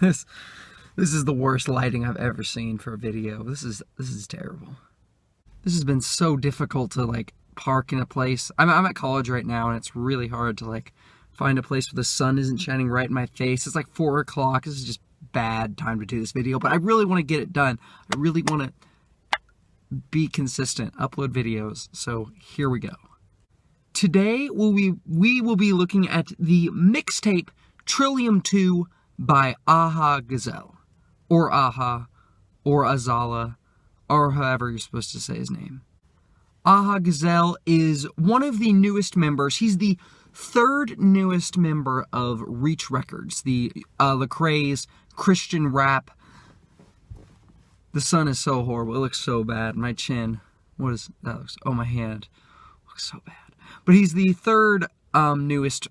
This is the worst lighting I've ever seen for a video. This is terrible. This has been so difficult to like park in a place. I'm at college right now, and it's really hard to like find a place where the sun isn't shining right in my face. It's like 4 o'clock. This is just bad time to do this video, but I really want to get it done. I really want to be consistent, upload videos. So here we go. Today we will be looking at the mixtape Trillium 2 by Gazelle, or or Azala, or however you're supposed to say his name. Gazelle is one of the newest members. He's the third newest member of Reach Records, the Lecrae's Christian rap. The sun is so horrible. It looks so bad. My chin. What is that? Oh, my hand. Looks so bad. But he's the third newest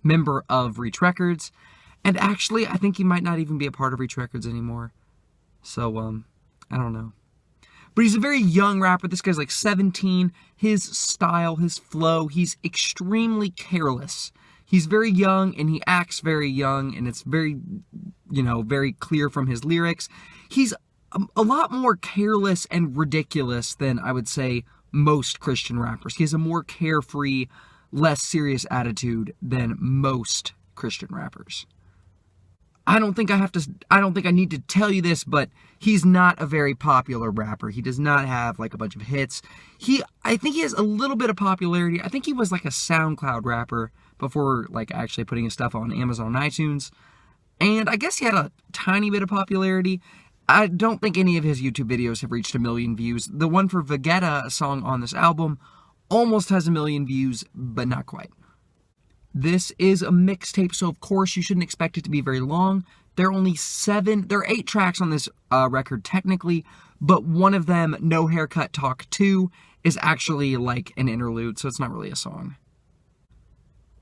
member of Reach Records. And actually, I think he might not even be a part of Reach Records anymore. So, I don't know. But he's a very young rapper. This guy's like 17. His style, his flow, he's extremely careless. He's very young, and he acts very young, and it's very, very clear from his lyrics. He's a lot more careless and ridiculous than, I would say, most Christian rappers. He has a more carefree, less serious attitude than most Christian rappers. I don't think I need to tell you this, but he's not a very popular rapper. He does not have like a bunch of hits. I think he has a little bit of popularity. I think he was like a SoundCloud rapper before like actually putting his stuff on Amazon and iTunes. And I guess he had a tiny bit of popularity. I don't think any of his YouTube videos have reached 1 million views. The one for Vegeta, a song on this album, almost has 1 million views, but not quite. This is a mixtape, so of course you shouldn't expect it to be very long. There are 8 tracks on this record technically, but one of them, No Haircut Talk 2, is actually like an interlude, so it's not really a song.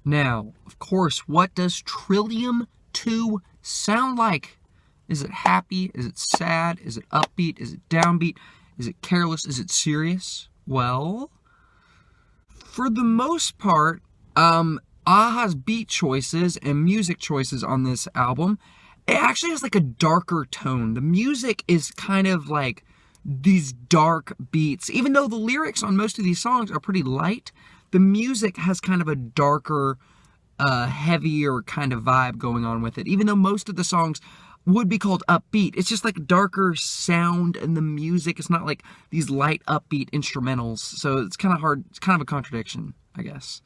Now, of course, what does Trillium 2 sound like? Is it happy? Is it sad? Is it upbeat? Is it downbeat? Is it careless? Is it serious? Well, for the most part, Aha's beat choices and music choices on this album, it actually has like a darker tone. The music is kind of like these dark beats. Even though the lyrics on most of these songs are pretty light, the music has kind of a darker, heavier kind of vibe going on with it. Even though most of the songs would be called upbeat, it's just like darker sound, and the music is not like these light upbeat instrumentals. So it's kind of hard. It's kind of a contradiction, I guess.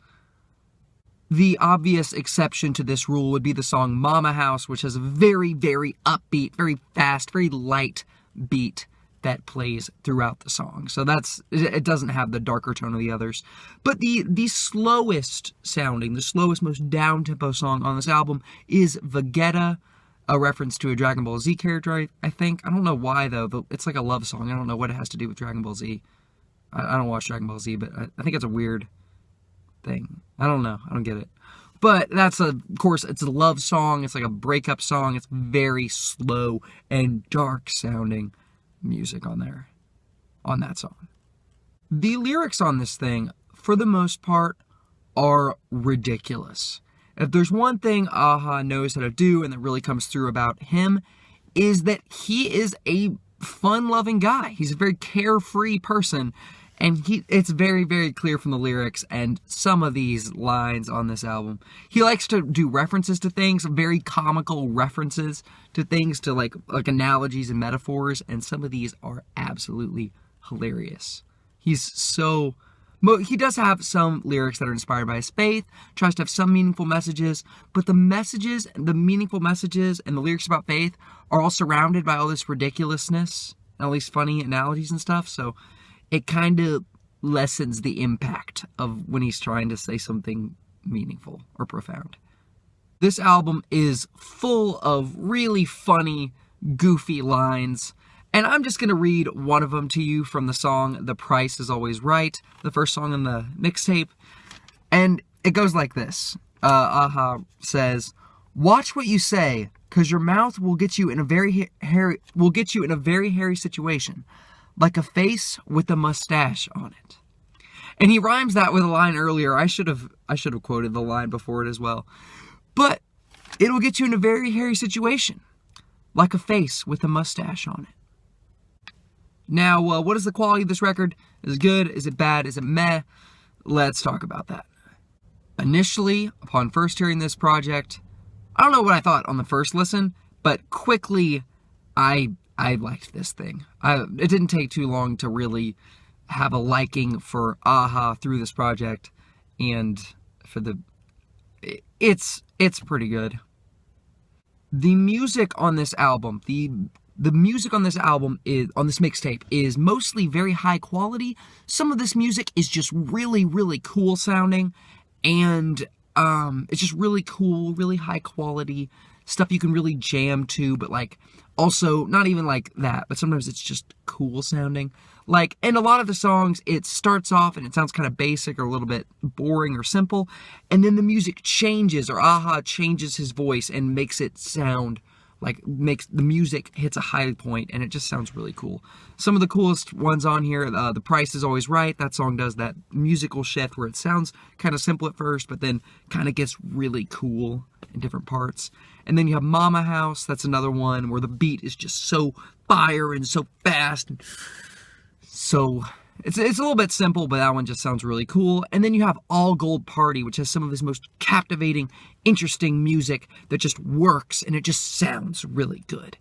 The obvious exception to this rule would be the song Mama House, which has a very, very upbeat, very fast, very light beat that plays throughout the song. So it doesn't have the darker tone of the others. But the slowest sounding, the slowest, most down-tempo song on this album is Vegeta, a reference to a Dragon Ball Z character, I think. I don't know why, though, but it's like a love song. I don't know what it has to do with Dragon Ball Z. I don't watch Dragon Ball Z, but I think it's a weird thing. I don't know. I don't get it. But of course, it's a love song. It's like a breakup song. It's very slow and dark sounding music on that song. The lyrics on this thing, for the most part, are ridiculous. If there's one thing Aha knows how to do and that really comes through about him, is that he is a fun-loving guy. He's a very carefree person. And it's very, very clear from the lyrics and some of these lines on this album. He likes to do references to things, very comical references to things, to like analogies and metaphors, and some of these are absolutely hilarious. He does have some lyrics that are inspired by his faith, tries to have some meaningful messages, but the meaningful messages, and the lyrics about faith are all surrounded by all this ridiculousness, and all these funny analogies and stuff, so it kind of lessens the impact of when he's trying to say something meaningful or profound. This album is full of really funny, goofy lines, and I'm just going to read one of them to you from the song The Price Is Always Right, the first song on the mixtape, and it goes like this. Aha says, "Watch what you say, cause your mouth will get you in a very hairy situation. Like a face with a mustache on it." And he rhymes that with a line earlier. I should have quoted the line before it as well. But it'll get you in a very hairy situation, like a face with a mustache on it. Now, what is the quality of this record? Is it good? Is it bad? Is it meh? Let's talk about that. Initially, upon first hearing this project, I don't know what I thought on the first listen, but quickly, I liked this thing. It didn't take too long to really have a liking for a-ha through this project, and for it's pretty good. The music on this album, the music on this album on this mixtape is mostly very high quality. Some of this music is just really, really cool sounding, and it's just really cool, really high quality stuff you can really jam to, but like also not even like that, but sometimes it's just cool sounding. Like in a lot of the songs, it starts off and it sounds kind of basic or a little bit boring or simple, and then the music changes, or a-ha changes his voice and makes it sound like, makes the music hits a high point, and it just sounds really cool. Some of the coolest ones on here, The Price Is Always Right. That song does that musical shift where it sounds kind of simple at first, but then kind of gets really cool in different parts. And then you have Mama House. That's another one where the beat is just so fire and so fast. So it's a little bit simple, but that one just sounds really cool. And then you have All Gold Party, which has some of his most captivating, interesting music that just works, and it just sounds really good.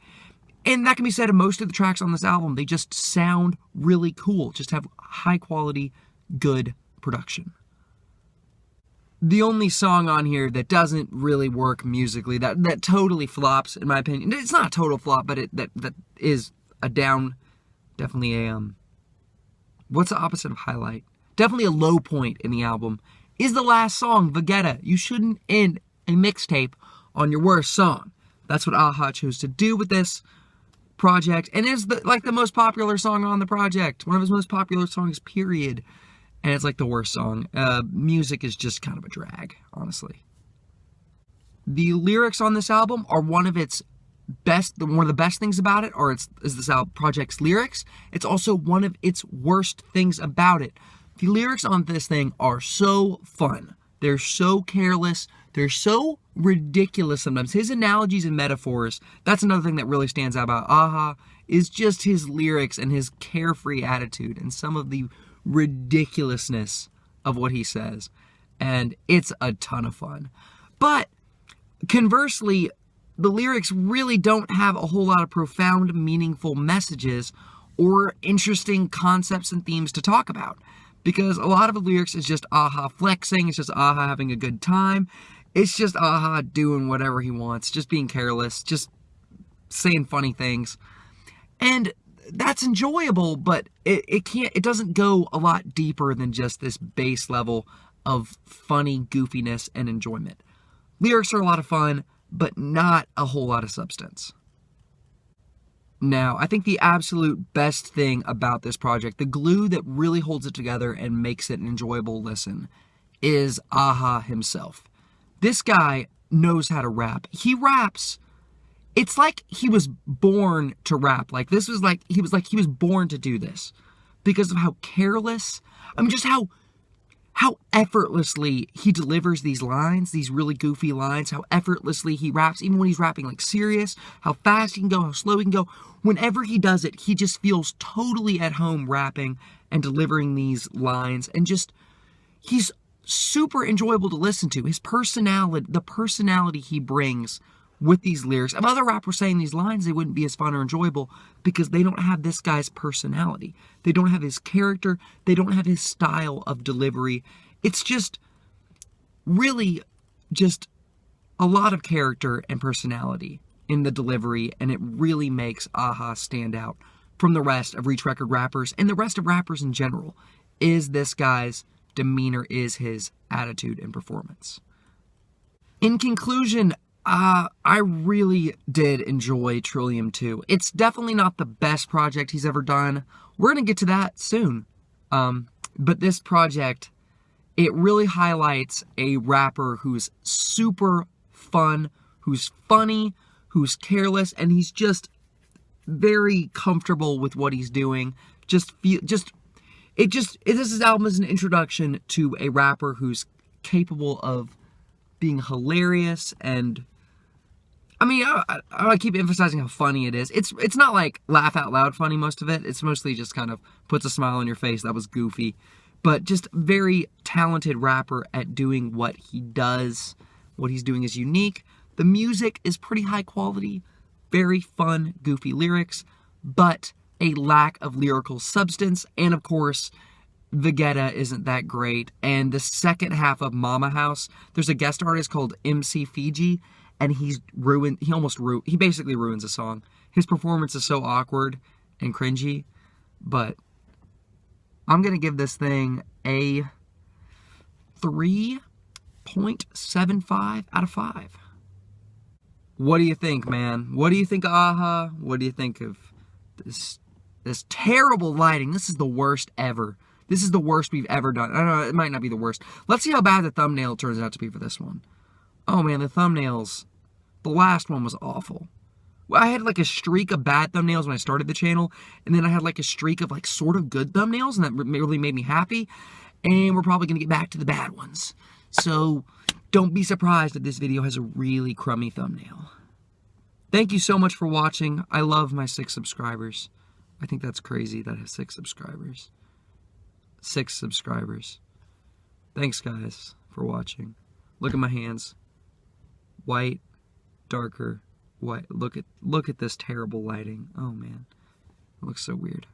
And that can be said of most of the tracks on this album. They just sound really cool, just have high quality, good production. The only song on here that doesn't really work musically, that totally flops, in my opinion. It's not a total flop, but that is a down, definitely a, what's the opposite of highlight? Definitely a low point in the album, is the last song, Vegeta. You shouldn't end a mixtape on your worst song. That's what a-ha chose to do with this project, and is the most popular song on the project. One of his most popular songs, period. And it's like the worst song. Music is just kind of a drag, honestly. The lyrics on this album are one of the best things about it, is this project's lyrics. It's also one of its worst things about it. The lyrics on this thing are so fun. They're so careless. They're so ridiculous sometimes. His analogies and metaphors, that's another thing that really stands out about a-ha, is just his lyrics and his carefree attitude and some of the ridiculousness of what he says. And it's a ton of fun. But conversely, the lyrics really don't have a whole lot of profound, meaningful messages or interesting concepts and themes to talk about. Because a lot of the lyrics is just a-ha flexing, it's just a-ha having a good time, it's just a-ha doing whatever he wants, just being careless, just saying funny things. And that's enjoyable, but it doesn't go a lot deeper than just this base level of funny goofiness and enjoyment. Lyrics are a lot of fun, but not a whole lot of substance. Now, I think the absolute best thing about this project, the glue that really holds it together and makes it an enjoyable listen, is a-ha himself. This guy knows how to rap. He raps. It's like he was born to rap. Like this was like he was born to do this because of how careless, just how effortlessly he delivers these lines, these really goofy lines, how effortlessly he raps, even when he's rapping like serious, how fast he can go, how slow he can go. Whenever he does it, he just feels totally at home rapping and delivering these lines, and just, he's super enjoyable to listen to. His personality, the personality he brings with these lyrics. If other rappers saying these lines, they wouldn't be as fun or enjoyable because they don't have this guy's personality. They don't have his character. They don't have his style of delivery. It's just really just a lot of character and personality in the delivery, and it really makes a-ha stand out from the rest of Reach Record rappers and the rest of rappers in general. Is this guy's demeanor, is his attitude and performance. In conclusion, I really did enjoy Trillium 2. It's definitely not the best project he's ever done. We're going to get to that soon. But this project, it really highlights a rapper who's super fun, who's funny, who's careless, and he's just very comfortable with what he's doing. This album is an introduction to a rapper who's capable of being hilarious and I mean, I keep emphasizing how funny it is. It's not like laugh out loud funny, most of it. It's mostly just kind of puts a smile on your face. That was goofy. But just very talented rapper at doing what he does. What he's doing is unique. The music is pretty high quality. Very fun, goofy lyrics. But a lack of lyrical substance. And of course, Vegeta isn't that great. And the second half of Mama House, there's a guest artist called MC Fiji. And he basically ruins the song. His performance is so awkward and cringy. But I'm going to give this thing a 3.75 out of 5. What do you think, man? What do you think of Aha? What do you think of this terrible lighting? This is the worst ever. This is the worst we've ever done. I don't know, it might not be the worst. Let's see how bad the thumbnail turns out to be for this one. Oh man, the thumbnails. The last one was awful. I had like a streak of bad thumbnails when I started the channel, and then I had like a streak of like sort of good thumbnails, and that really made me happy. And we're probably going to get back to the bad ones. So don't be surprised if this video has a really crummy thumbnail. Thank you so much for watching. I love my 6 subscribers. I think that's crazy that I have 6 subscribers. 6 subscribers. Thanks guys for watching. Look at my hands. White, darker, white. Look at this terrible lighting. Oh man. It looks so weird.